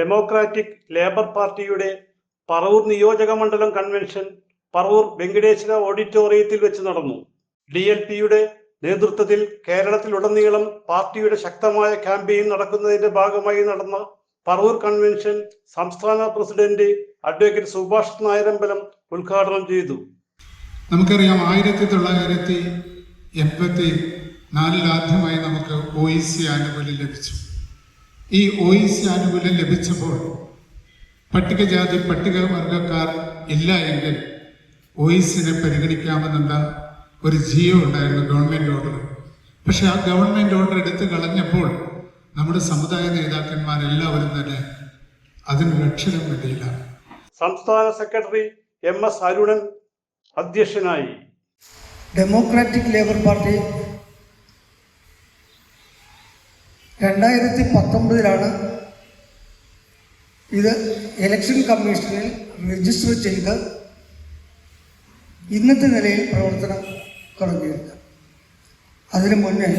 Democratic labour പാർട്ടിയുടെ പറവൂർ നിയോജക മണ്ഡലം കൺവെൻഷൻ പറവൂർ വെങ്കടേശ്വര ഓഡിറ്റോറിയത്തിൽ വെച്ച് നടന്നു. DLP-യുടെ നേതൃത്വത്തിൽ കേരളത്തിലുടനീളം പാർട്ടിയുടെ ശക്തമായ ക്യാമ്പയിൻ നടക്കുന്നതിന്റെ ഭാഗമായി നടന്ന പറവൂർ കൺവെൻഷൻ സംസ്ഥാന പ്രസിഡന്റ് അഡ്വക്കേറ്റ് സുഭാഷ് നായരമ്പലം ഉദ്ഘാടനം ചെയ്തു. നമുക്കറിയാം, 1984 ആദ്യമായി നമുക്ക് OEC ആനുകൂല്യം ലഭിച്ചു. ഈ OEC ആനുകൂല്യം ലഭിച്ചപ്പോൾ പട്ടികജാതി പട്ടികവർഗക്കാർ ഇല്ല എങ്കിൽ OECനെ പരിഗണിക്കാമെന്നുള്ള ഒരു ജിയോ ഉണ്ടായിരുന്നു, ഗവൺമെൻറ് ഓർഡർ. പക്ഷെ ആ ഗവൺമെൻറ് ഓർഡർ എടുത്തു കളഞ്ഞപ്പോൾ നമ്മുടെ സമുദായ നേതാക്കന്മാരെല്ലാവരും തന്നെ അതിനൊരക്ഷരം വേണ്ടിയില്ല. സംസ്ഥാന സെക്രട്ടറി MS അരുണൻ അധ്യക്ഷനായി. ഡെമോക്രാറ്റിക് ലേബർ പാർട്ടി 2019 ഇത് ഇലക്ഷൻ കമ്മീഷനിൽ രജിസ്റ്റർ ചെയ്ത് ഇന്നത്തെ നിലയിൽ പ്രവർത്തനം തുടങ്ങിയത്. അതിനു മുന്നേ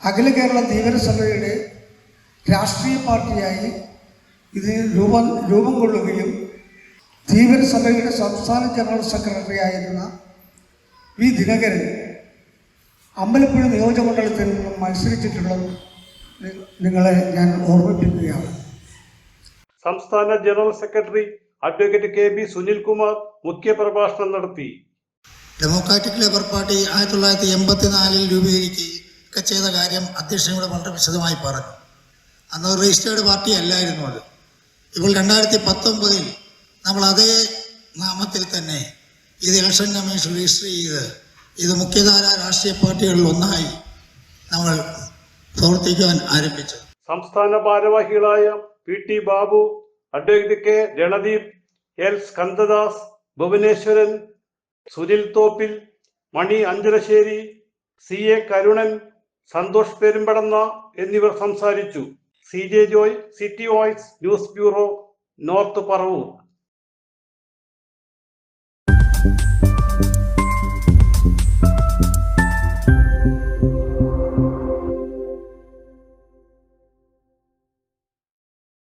അഖില കേരള ധീവരസഭയുടെ രാഷ്ട്രീയ പാർട്ടിയായി ഇതിന് രൂപം കൊള്ളുകയും ധീവരസഭയുടെ സംസ്ഥാന ജനറൽ സെക്രട്ടറി ആയിരുന്ന V. ദിനകരൻ അമ്പലപ്പുഴ നിയോജകമണ്ഡലത്തിൽ നിന്നും മത്സരിച്ചിട്ടുള്ളത് നിങ്ങളെ ഞാൻ ഓർമ്മിപ്പിക്കുകയാണ്. സംസ്ഥാന general secretary advocate KB Sunilkumar മുഖ്യപ്രഭാഷണം നടത്തി. ഡെമോക്രാറ്റിക് ലേബർ പാർട്ടി 1984 രൂപീകരിക്കുകയൊക്കെ ചെയ്ത കാര്യം അധ്യക്ഷനോട് വളരെ വിശദമായി പറഞ്ഞു. അന്ന് രജിസ്റ്റേർഡ് പാർട്ടി അല്ലായിരുന്നു അത്. ഇപ്പോൾ 2019 നമ്മൾ അതേ നാമത്തിൽ തന്നെ ഇത് ഇലക്ഷൻ കമ്മീഷൻ രജിസ്റ്റർ ചെയ്ത് ഇത് മുഖ്യധാര രാഷ്ട്രീയ പാർട്ടികളിൽ ഒന്നായി നമ്മൾ പ്രവർത്തിക്കാൻ ആരംഭിച്ചു. സംസ്ഥാന ഭാരവാഹികളായ PT Babu, advocate K. Ranadeep, L. Skandadas, Bhuvaneswaran, Sunil Thoppil, Mani Anchalassery, CA Karunan, Santhosh Perumpadanna എന്നിവർ സംസാരിച്ചു. CJ Joy, city voice news bureau, North Paravur.